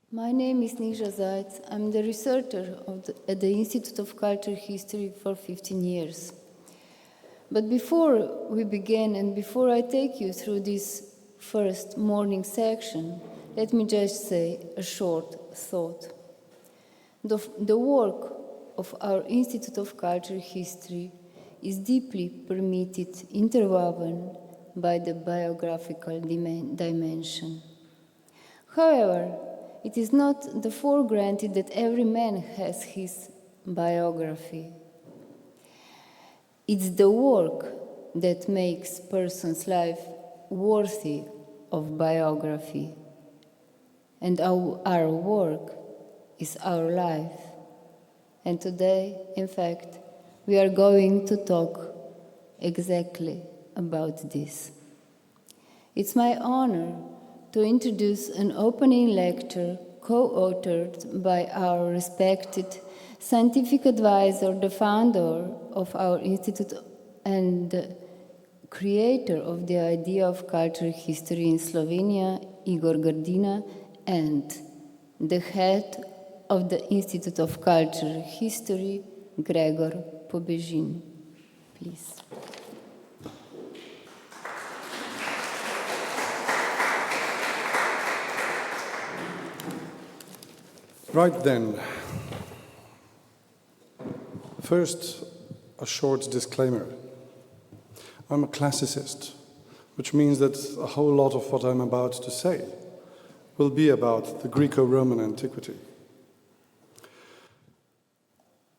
My name is Nisha Zajc. I'm the researcher at the Institute of Culture History for 15 years. But before we begin and before I take you through this first morning section, let me just say a short thought. The work of our Institute of Culture History is deeply permitted, interwoven by the biographical dimension. However, it is not therefore granted that every man has his biography. It's the work that makes person's life worthy of biography. And our work is our life. And today, in fact, we are going to talk exactly about this. It's my honor to introduce an opening lecture co-authored by our respected scientific advisor, the founder of our institute and the creator of the idea of cultural history in Slovenia, Igor Grdina, and the head of the Institute of Cultural History, Gregor Pobežin. Please. Right then, first, a short disclaimer. I'm a classicist, which means that a whole lot of what I'm about to say will be about the Greco-Roman antiquity.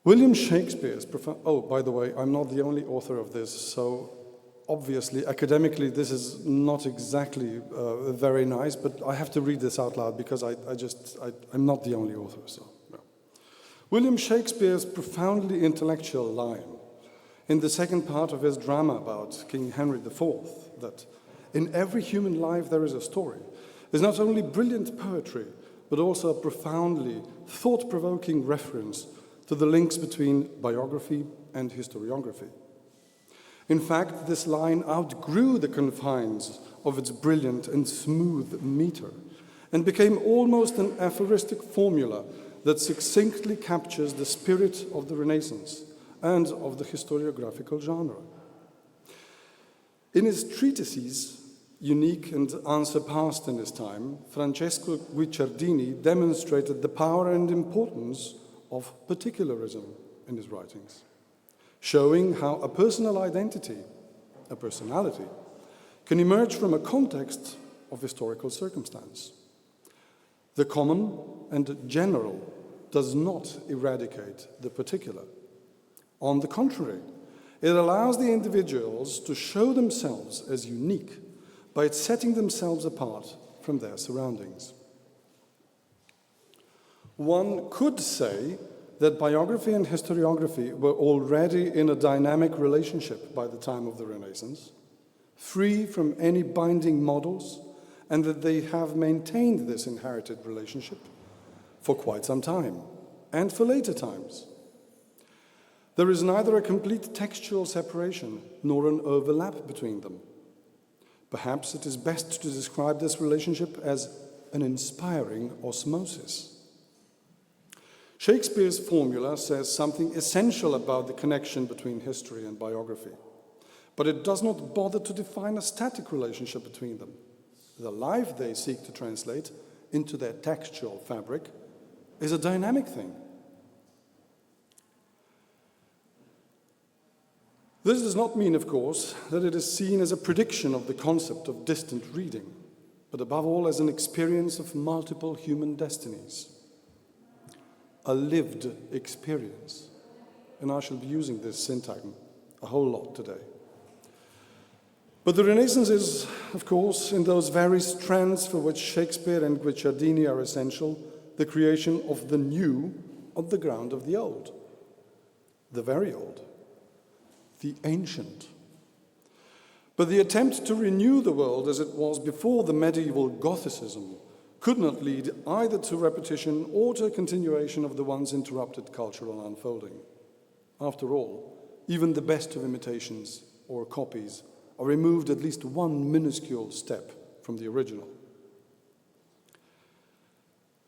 William Shakespeare's profound... Oh, by the way, I'm not the only author of this, so obviously, academically, this is not exactly very nice, but I have to read this out loud because I'm not the only author, so no. William Shakespeare's profoundly intellectual line in the second part of his drama about King Henry IV, that in every human life there is a story, is not only brilliant poetry, but also a profoundly thought-provoking reference to the links between biography and historiography. In fact, this line outgrew the confines of its brilliant and smooth meter and became almost an aphoristic formula that succinctly captures the spirit of the Renaissance and of the historiographical genre. In his treatises, unique and unsurpassed in his time, Francesco Guicciardini demonstrated the power and importance of particularism in his writings, showing how a personal identity, a personality, can emerge from a context of historical circumstance. The common and general does not eradicate the particular. On the contrary, it allows the individuals to show themselves as unique by setting themselves apart from their surroundings. One could say that biography and historiography were already in a dynamic relationship by the time of the Renaissance, free from any binding models, and that they have maintained this inherited relationship for quite some time, and for later times. There is neither a complete textual separation nor an overlap between them. Perhaps it is best to describe this relationship as an inspiring osmosis. Shakespeare's formula says something essential about the connection between history and biography, but it does not bother to define a static relationship between them. The life they seek to translate into their textual fabric is a dynamic thing. This does not mean, of course, that it is seen as a prediction of the concept of distant reading, but above all as an experience of multiple human destinies. A lived experience. And I shall be using this syntagm a whole lot today. But the Renaissance is, of course, in those very strands for which Shakespeare and Guicciardini are essential, the creation of the new on the ground of the old. The very old. The ancient. But the attempt to renew the world as it was before the medieval Gothicism could not lead either to repetition or to a continuation of the once interrupted cultural unfolding. After all, even the best of imitations or copies are removed at least one minuscule step from the original.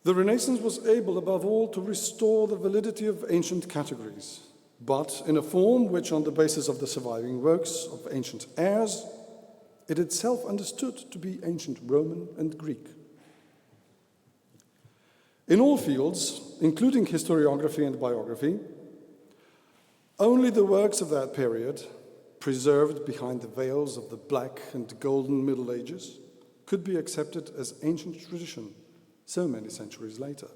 The Renaissance was able, above all, to restore the validity of ancient categories, but in a form which, on the basis of the surviving works of ancient heirs, it itself understood to be ancient Roman and Greek. In all fields, including historiography and biography, only the works of that period, preserved behind the veils of the Black and Golden Middle Ages, could be accepted as ancient tradition so many centuries later.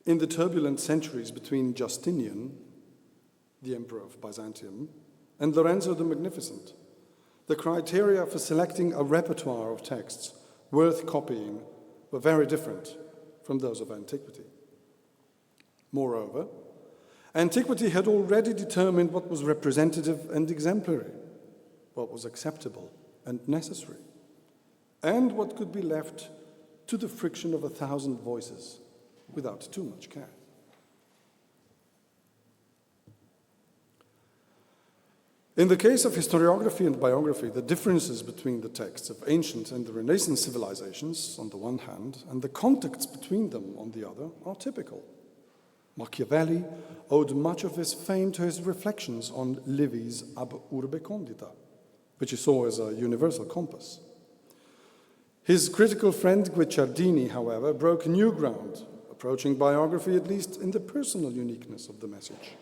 In the turbulent centuries between Justinian, the Emperor of Byzantium, and Lorenzo the Magnificent, the criteria for selecting a repertoire of texts worth copying were very different from those of antiquity. Moreover, antiquity had already determined what was representative and exemplary, what was acceptable and necessary, and what could be left to the friction of 1,000 voices without too much care. In the case of historiography and biography, the differences between the texts of ancient and the Renaissance civilizations, on the one hand, and the contacts between them, on the other, are typical. Machiavelli owed much of his fame to his reflections on Livy's Ab Urbe Condita, which he saw as a universal compass. His critical friend Guicciardini, however, broke new ground, approaching biography at least in the personal uniqueness of the message.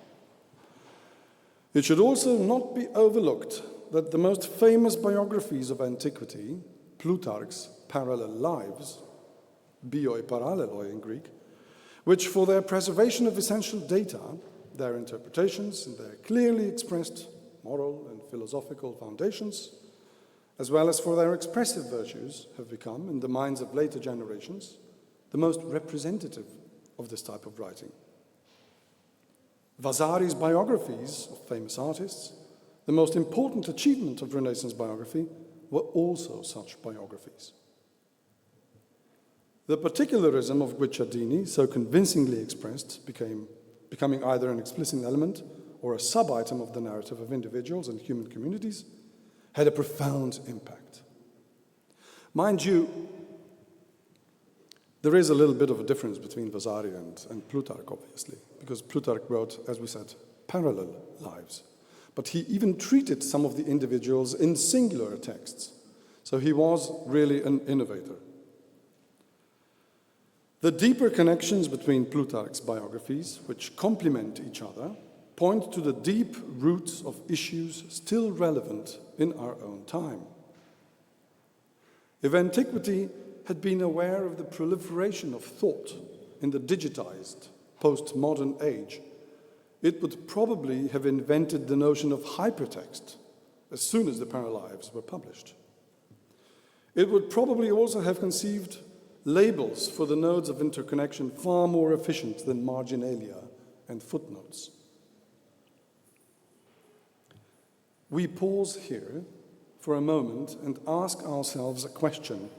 It should also not be overlooked that the most famous biographies of antiquity, Plutarch's Parallel Lives, bioi paralleloi in Greek, which for their preservation of essential data, their interpretations and their clearly expressed moral and philosophical foundations, as well as for their expressive virtues, have become, in the minds of later generations, the most representative of this type of writing. Vasari's biographies of famous artists, the most important achievement of Renaissance biography, were also such biographies. The particularism of Guicciardini, so convincingly expressed, becoming either an explicit element or a sub-item of the narrative of individuals and human communities, had a profound impact. Mind you, there is a little bit of a difference between Vasari and Plutarch, obviously, because Plutarch wrote, as we said, parallel lives. But he even treated some of the individuals in singular texts. So he was really an innovator. The deeper connections between Plutarch's biographies, which complement each other, point to the deep roots of issues still relevant in our own time. If antiquity had been aware of the proliferation of thought in the digitized, postmodern age, it would probably have invented the notion of hypertext as soon as the Paralives were published. It would probably also have conceived labels for the nodes of interconnection far more efficient than marginalia and footnotes. We pause here for a moment and ask ourselves a question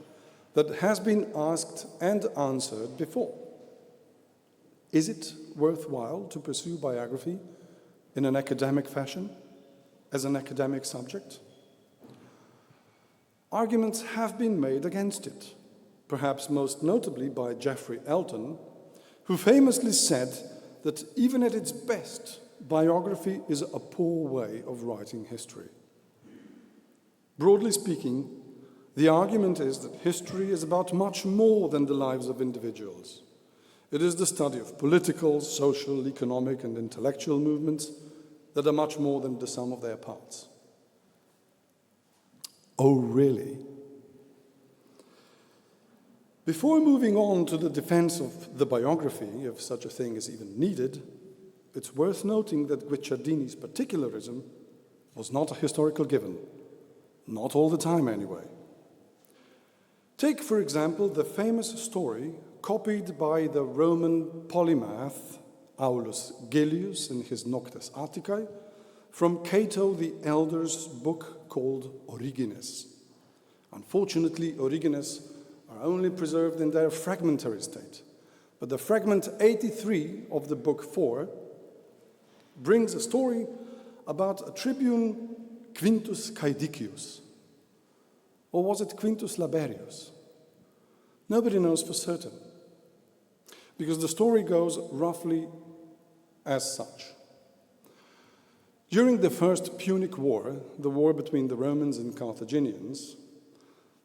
that has been asked and answered before. Is it worthwhile to pursue biography in an academic fashion, as an academic subject? Arguments have been made against it, perhaps most notably by Geoffrey Elton, who famously said that even at its best, biography is a poor way of writing history. Broadly speaking, the argument is that history is about much more than the lives of individuals. It is the study of political, social, economic, and intellectual movements that are much more than the sum of their parts. Oh, really? Before moving on to the defense of the biography, if such a thing is even needed, it's worth noting that Guicciardini's particularism was not a historical given. Not all the time, anyway. Take, for example, the famous story copied by the Roman polymath Aulus Gellius in his Noctes Atticae from Cato the Elder's book called Origines. Unfortunately, Origines are only preserved in their fragmentary state, but the fragment 83 of the book 4 brings a story about a tribune Quintus Caedicius, or was it Quintus Laberius, Nobody knows for certain, because the story goes roughly as such. During the First Punic War, the war between the Romans and Carthaginians,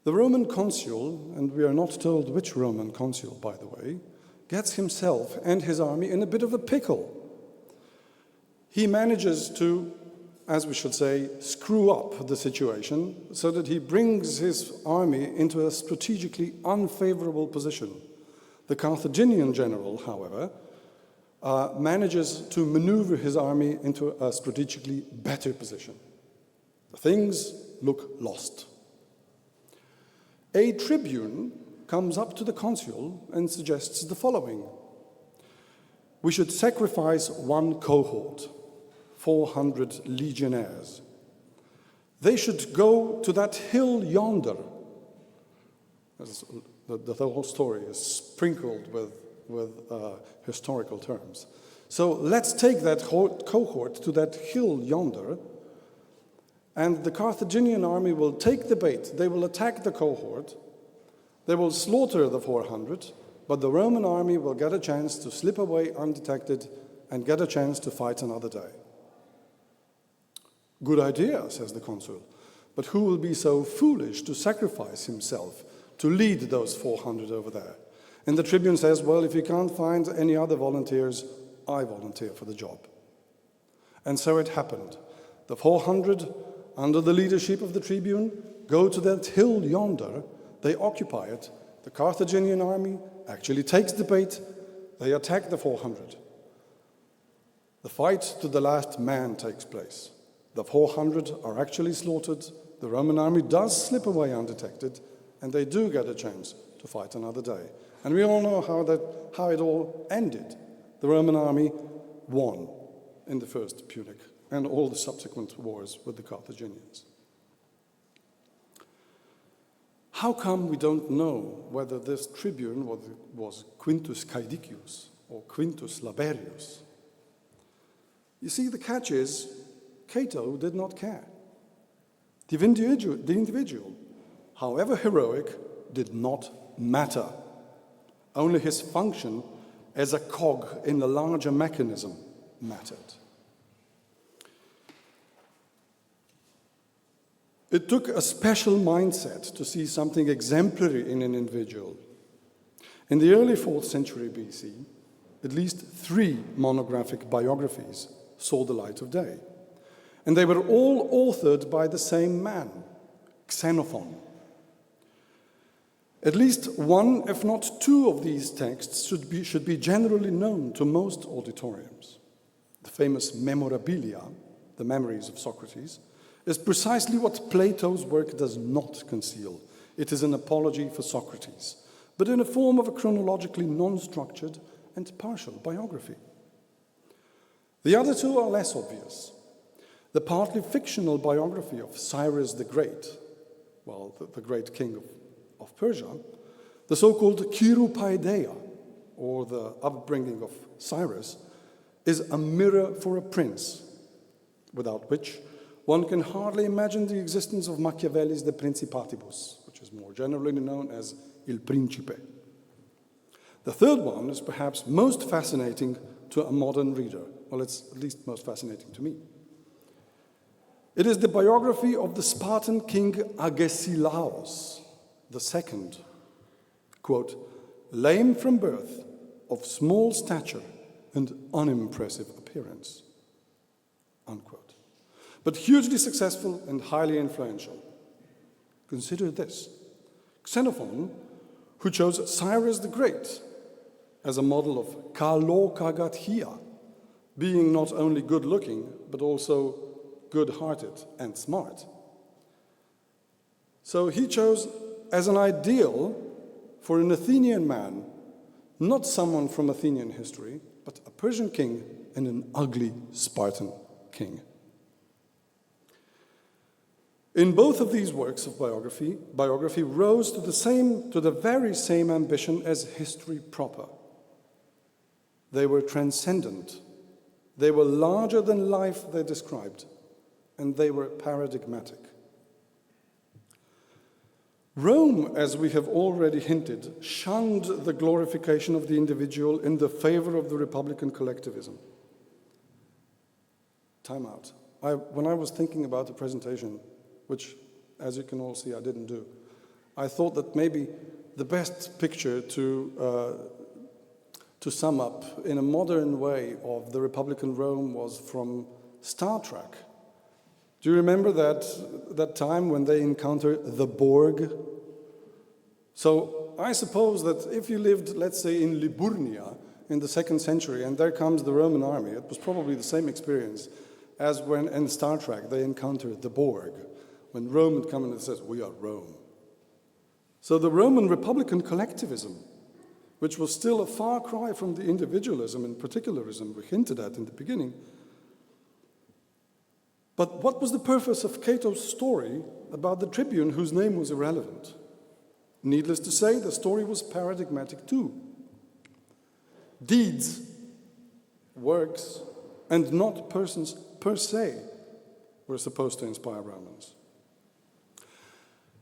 the Roman consul, and we are not told which Roman consul, by the way, gets himself and his army in a bit of a pickle. He manages to, as we should say, screw up the situation so that he brings his army into a strategically unfavorable position. The Carthaginian general, however, manages to maneuver his army into a strategically better position. Things look lost. A tribune comes up to the consul and suggests the following: we should sacrifice one cohort, 400 legionnaires. They should go to that hill yonder. The whole story is sprinkled with historical terms. So let's take that cohort to that hill yonder, and the Carthaginian army will take the bait. They will attack the cohort. They will slaughter the 400, but the Roman army will get a chance to slip away undetected and get a chance to fight another day. Good idea, says the consul, but who will be so foolish to sacrifice himself to lead those 400 over there? And the tribune says, well, if you can't find any other volunteers, I volunteer for the job. And so it happened. The 400, under the leadership of the tribune, go to that hill yonder. They occupy it. The Carthaginian army actually takes the bait. They attack the 400. The fight to the last man takes place. The 400 are actually slaughtered. The Roman army does slip away undetected, and they do get a chance to fight another day. And we all know how it all ended. The Roman army won in the First Punic and all the subsequent wars with the Carthaginians. How come we don't know whether this tribune was Quintus Caedicius or Quintus Laberius? You see, the catch is, Cato did not care. The individual, however heroic, did not matter. Only his function as a cog in the larger mechanism mattered. It took a special mindset to see something exemplary in an individual. In the early 4th century BC, at least 3 monographic biographies saw the light of day. And they were all authored by the same man, Xenophon. At least one, if not 2 of these texts should be generally known to most auditoriums. The famous Memorabilia, the Memories of Socrates, is precisely what Plato's work does not conceal. It is an apology for Socrates, but in a form of a chronologically non-structured and partial biography. The other 2 are less obvious. The partly fictional biography of Cyrus the Great, well, the great king of Persia, the so-called Chiropaideia, or the upbringing of Cyrus, is a mirror for a prince, without which one can hardly imagine the existence of Machiavelli's De Principatibus, which is more generally known as Il Principe. The third one is perhaps most fascinating to a modern reader. Well, it's at least most fascinating to me. It is the biography of the Spartan king Agesilaos II, quote, lame from birth, of small stature and unimpressive appearance, unquote, but hugely successful and highly influential. Consider this. Xenophon, who chose Cyrus the Great as a model of kalokagathia, being not only good-looking, but also good-hearted and smart. So he chose as an ideal for an Athenian man, not someone from Athenian history, but a Persian king and an ugly Spartan king. In both of these works of biography rose to the very same ambition as history proper. They were transcendent. They were larger than life they described, and they were paradigmatic. Rome, as we have already hinted, shunned the glorification of the individual in the favor of the republican collectivism. Time out. When I was thinking about the presentation, which, as you can all see, I didn't do, I thought that maybe the best picture to sum up in a modern way of the republican Rome was from Star Trek. Do you remember that time when they encounter the Borg? So I suppose that if you lived, let's say, in Liburnia in the 2nd century, and there comes the Roman army, it was probably the same experience as when in Star Trek they encounter the Borg, when Rome would come and says, "We are Rome." So the Roman republican collectivism, which was still a far cry from the individualism and particularism we hinted at in the beginning. But what was the purpose of Cato's story about the tribune whose name was irrelevant? Needless to say, the story was paradigmatic too. Deeds, works, and not persons per se were supposed to inspire Romans.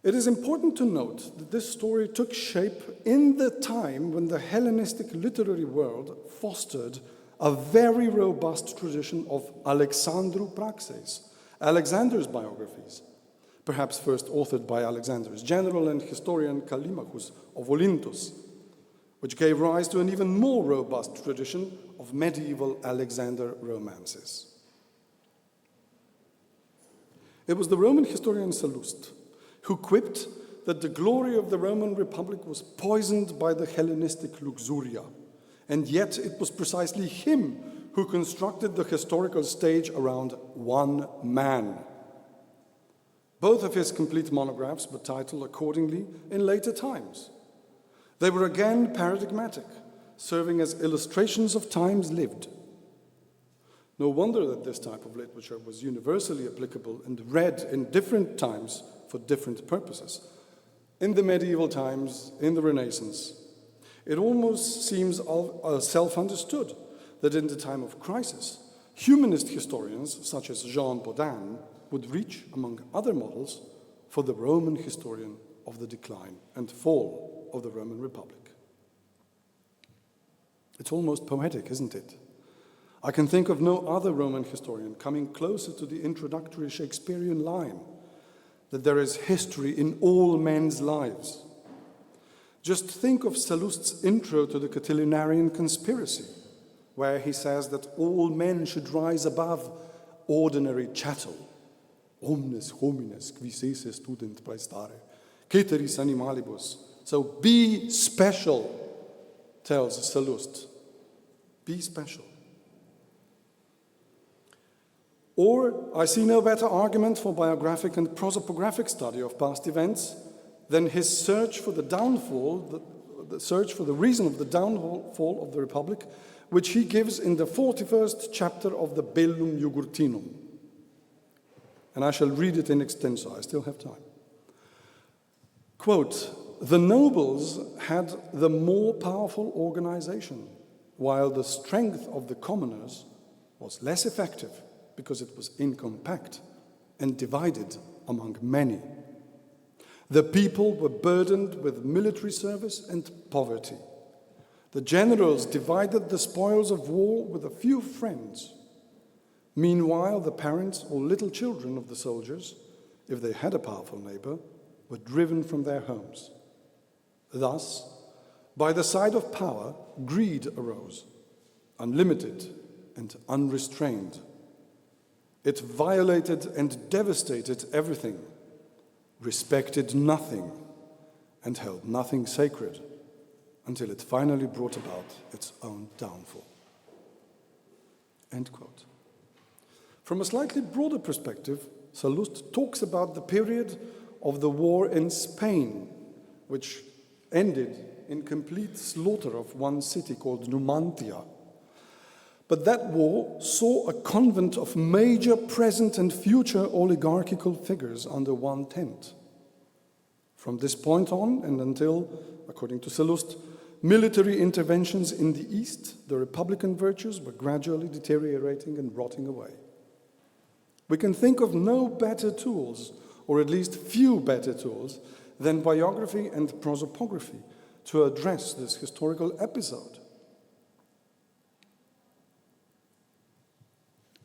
It is important to note that this story took shape in the time when the Hellenistic literary world fostered a very robust tradition of Alexandrou praxes, Alexander's biographies, perhaps first authored by Alexander's general and historian Callimachus of Olynthus, which gave rise to an even more robust tradition of medieval Alexander romances. It was the Roman historian Sallust who quipped that the glory of the Roman Republic was poisoned by the Hellenistic luxuria, and yet it was precisely him who constructed the historical stage around one man. Both of his complete monographs were titled accordingly in later times. They were again paradigmatic, serving as illustrations of times lived. No wonder that this type of literature was universally applicable and read in different times for different purposes. In the medieval times, in the Renaissance, it almost seems self-understood that in the time of crisis, humanist historians such as Jean Bodin would reach, among other models, for the Roman historian of the decline and fall of the Roman Republic. It's almost poetic, isn't it? I can think of no other Roman historian coming closer to the introductory Shakespearean line that there is history in all men's lives. Just think of Sallust's intro to the Catilinarian conspiracy, where he says that all men should rise above ordinary chattel. Omnes homines qui sese student praestare, ceteris animalibus. So be special, tells Sallust. Be special. Or, I see no better argument for biographic and prosopographic study of past events than his search for the downfall, the search for the reason of the downfall of the Republic, which he gives in the 41st chapter of the Bellum Jugurthinum. And I shall read it in extenso, I still have time. Quote, "The nobles had the more powerful organization, while the strength of the commoners was less effective because it was incompact and divided among many. The people were burdened with military service and poverty. The generals divided the spoils of war with a few friends. Meanwhile, the parents or little children of the soldiers, if they had a powerful neighbor, were driven from their homes. Thus, by the side of power, greed arose, unlimited and unrestrained. It violated and devastated everything, respected nothing, and held nothing sacred, until it finally brought about its own downfall." End quote. From a slightly broader perspective, Sallust talks about the period of the war in Spain, which ended in complete slaughter of one city called Numantia. But that war saw a convent of major present and future oligarchical figures under one tent. From this point on, and until, according to Sallust, military interventions in the East, the republican virtues were gradually deteriorating and rotting away. We can think of no better tools, or at least few better tools, then biography and prosopography to address this historical episode.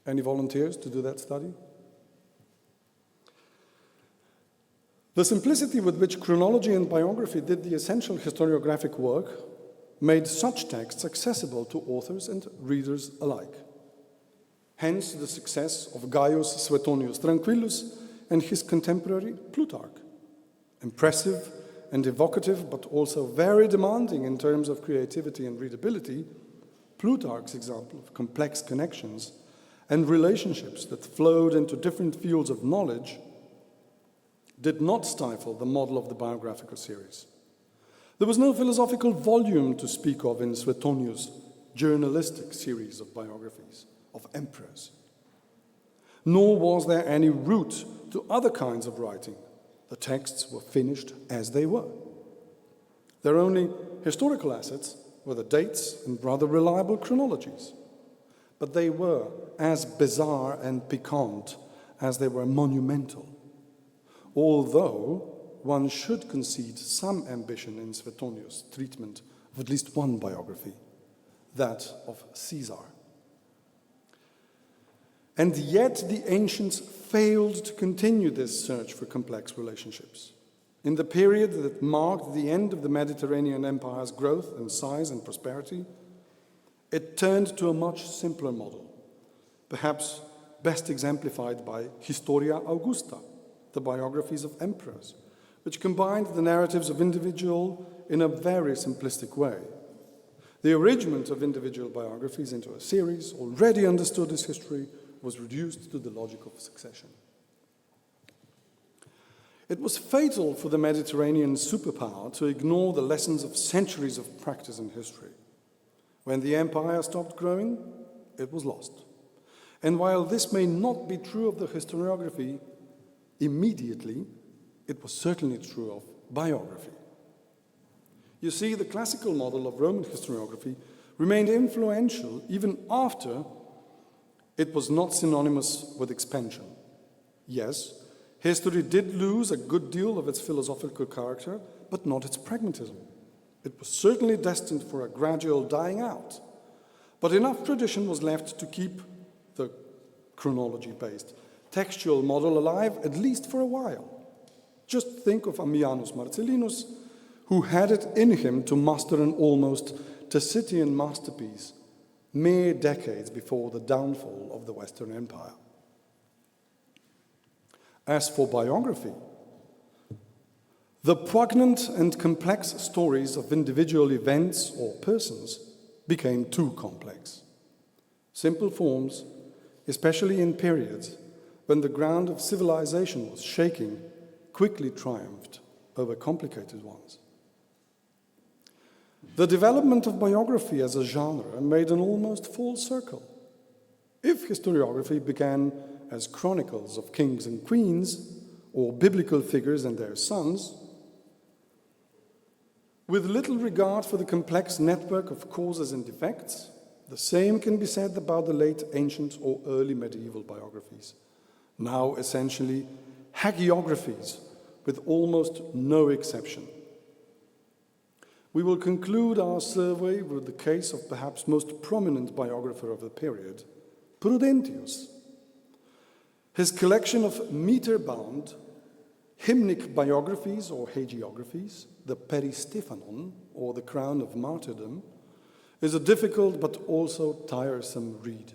Any volunteers to do that study? The simplicity with which chronology and biography did the essential historiographic work made such texts accessible to authors and readers alike. Hence the success of Gaius Suetonius Tranquillus and his contemporary Plutarch. Impressive and evocative, but also very demanding in terms of creativity and readability, Plutarch's example of complex connections and relationships that flowed into different fields of knowledge did not stifle the model of the biographical series. There was no philosophical volume to speak of in Suetonius' journalistic series of biographies of emperors. Nor was there any route to other kinds of writing. The texts were finished as they were. Their only historical assets were the dates and rather reliable chronologies. But they were as bizarre and piquant as they were monumental. Although one should concede some ambition in Suetonius' treatment of at least one biography, that of Caesar. And yet the ancients failed to continue this search for complex relationships. In the period that marked the end of the Mediterranean Empire's growth and size and prosperity, it turned to a much simpler model, perhaps best exemplified by Historia Augusta, the biographies of emperors, which combined the narratives of individual in a very simplistic way. The arrangement of individual biographies into a series already understood as history was reduced to the logic of succession. It was fatal for the Mediterranean superpower to ignore the lessons of centuries of practice in history. When the empire stopped growing, it was lost. And while this may not be true of the historiography immediately, it was certainly true of biography. You see, the classical model of Roman historiography remained influential even after it was not synonymous with expansion. Yes, history did lose a good deal of its philosophical character, but not its pragmatism. It was certainly destined for a gradual dying out. But enough tradition was left to keep the chronology-based textual model alive, at least for a while. Just think of Ammianus Marcellinus, who had it in him to master an almost Tacitian masterpiece mere decades before the downfall of the Western Empire. As for biography, the poignant and complex stories of individual events or persons became too complex. Simple forms, especially in periods when the ground of civilization was shaking, quickly triumphed over complicated ones. The development of biography as a genre made an almost full circle. If historiography began as chronicles of kings and queens, or biblical figures and their sons, with little regard for the complex network of causes and effects, the same can be said about the late ancient or early medieval biographies, now essentially hagiographies with almost no exception. We will conclude our survey with the case of perhaps most prominent biographer of the period, Prudentius. His collection of meter-bound hymnic biographies or hagiographies, the Peristephanon, or the Crown of Martyrdom, is a difficult but also tiresome read.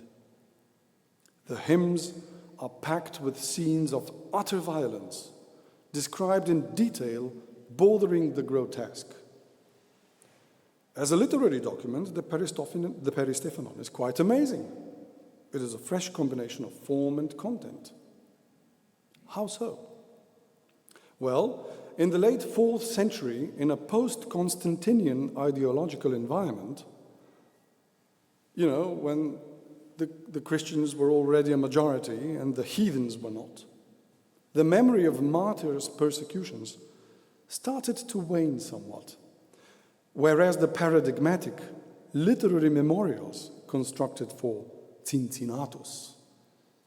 The hymns are packed with scenes of utter violence, described in detail, bordering the grotesque. As a literary document, the Peristephanon is quite amazing. It is a fresh combination of form and content. How so? Well, in the late 4th century, in a post-Constantinian ideological environment, when the Christians were already a majority and the heathens were not, the memory of martyrs' persecutions started to wane somewhat, whereas the paradigmatic literary memorials constructed for Cincinnatus,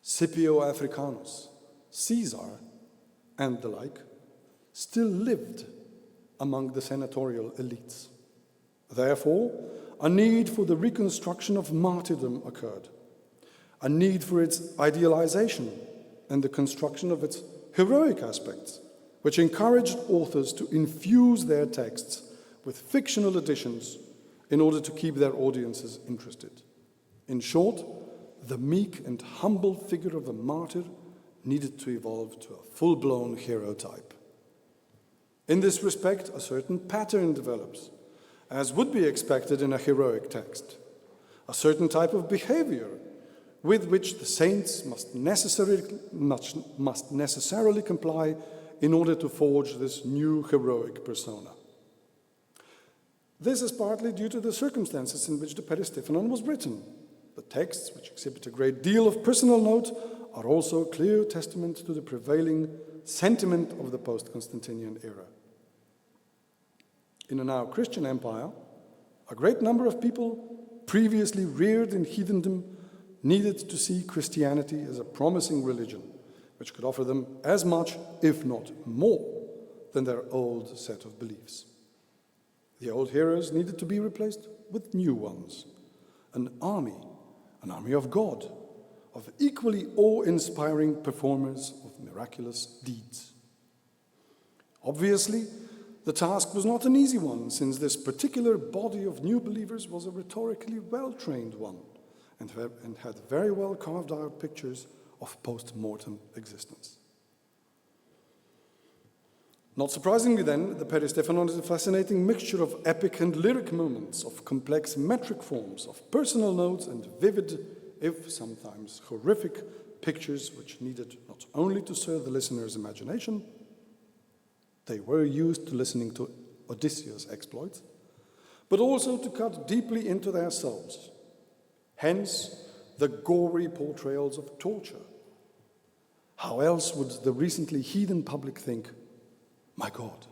Scipio Africanus, Caesar, and the like, still lived among the senatorial elites. Therefore, a need for the reconstruction of martyrdom occurred, a need for its idealization and the construction of its heroic aspects, which encouraged authors to infuse their texts with fictional additions in order to keep their audiences interested. In short, the meek and humble figure of the martyr needed to evolve to a full-blown hero type. In this respect, a certain pattern develops, as would be expected in a heroic text, a certain type of behavior with which the saints must necessarily comply in order to forge this new heroic persona. This is partly due to the circumstances in which the Peristephanon was written. The texts, which exhibit a great deal of personal note, are also a clear testament to the prevailing sentiment of the post-Constantinian era. In a now Christian empire, a great number of people previously reared in heathendom needed to see Christianity as a promising religion, which could offer them as much, if not more, than their old set of beliefs. The old heroes needed to be replaced with new ones, an army of God, of equally awe-inspiring performers of miraculous deeds. Obviously, the task was not an easy one, since this particular body of new believers was a rhetorically well-trained one and had very well carved out pictures of post-mortem existence. Not surprisingly then, the Peristephanon is a fascinating mixture of epic and lyric moments, of complex metric forms, of personal notes and vivid, if sometimes horrific, pictures which needed not only to serve the listener's imagination, they were used to listening to Odysseus' exploits, but also to cut deeply into their souls. Hence, the gory portrayals of torture. How else would the recently heathen public think, my God,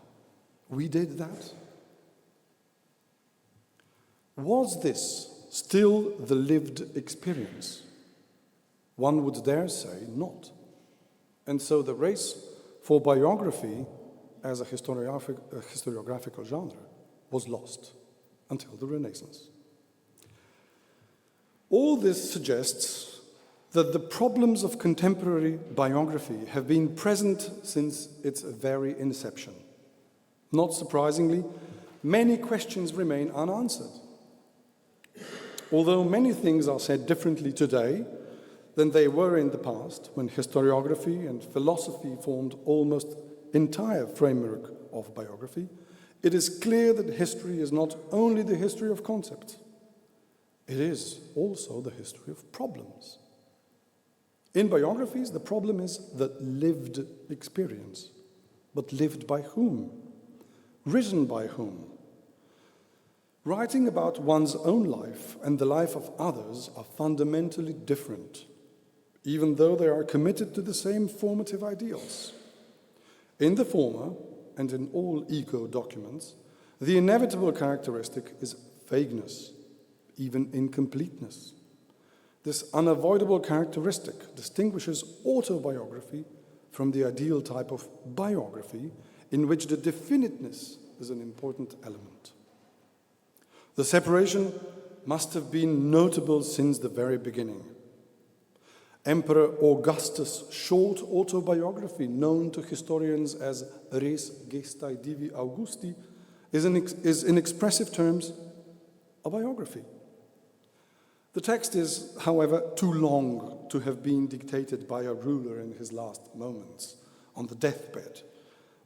we did that? Was this still the lived experience? One would dare say not. And so the race for biography as a historiographical genre was lost until the Renaissance. All this suggests that the problems of contemporary biography have been present since its very inception. Not surprisingly, many questions remain unanswered. Although many things are said differently today than they were in the past, when historiography and philosophy formed almost entire framework of biography, it is clear that history is not only the history of concepts, it is also the history of problems. In biographies, the problem is the lived experience. But lived by whom? Written by whom? Writing about one's own life and the life of others are fundamentally different, even though they are committed to the same formative ideals. In the former, and in all ego documents, the inevitable characteristic is vagueness, even incompleteness. This unavoidable characteristic distinguishes autobiography from the ideal type of biography, in which the definiteness is an important element. The separation must have been notable since the very beginning. Emperor Augustus' short autobiography, known to historians as Res Gestae Divi Augusti, is in expressive terms a biography. The text is, however, too long to have been dictated by a ruler in his last moments, on the deathbed,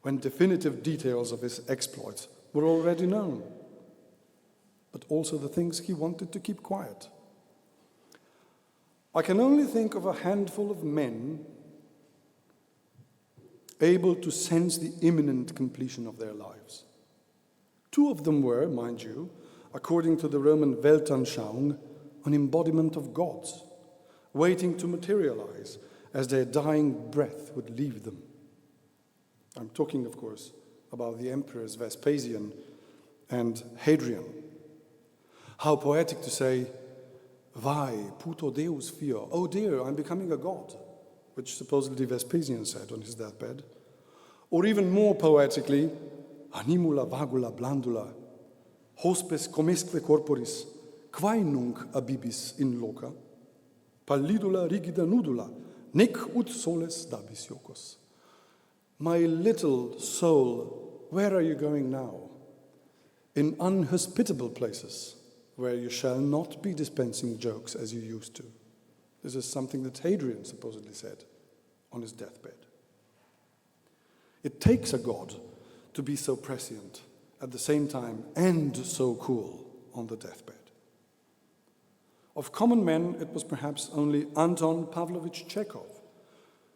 when definitive details of his exploits were already known, but also the things he wanted to keep quiet. I can only think of a handful of men able to sense the imminent completion of their lives. Two of them were, mind you, according to the Roman Weltanschauung, an embodiment of gods, waiting to materialize as their dying breath would leave them. I'm talking, of course, about the emperors Vespasian and Hadrian. How poetic to say, "Vai, puto Deus fio," oh dear, I'm becoming a god, which supposedly Vespasian said on his deathbed. Or even more poetically, animula vagula blandula, hospes comesque corporis, quae nunc abibis in loca, pallidula rigida nudula, nec ut soles dabis iocos. My little soul, where are you going now? In unhospitable places, where you shall not be dispensing jokes as you used to. This is something that Hadrian supposedly said on his deathbed. It takes a god to be so prescient at the same time and so cool on the deathbed. Of common men, it was perhaps only Anton Pavlovich Chekhov,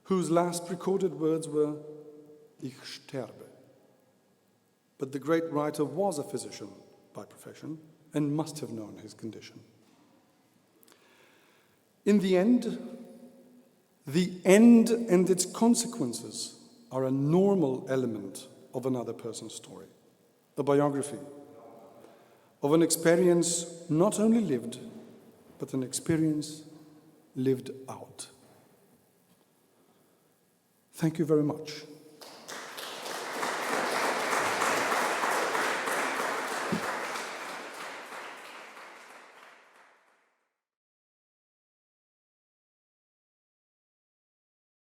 whose last recorded words were, "Ich sterbe." But the great writer was a physician by profession and must have known his condition. In the end and its consequences are a normal element of another person's story, a biography, of an experience not only lived, but an experience lived out. Thank you very much.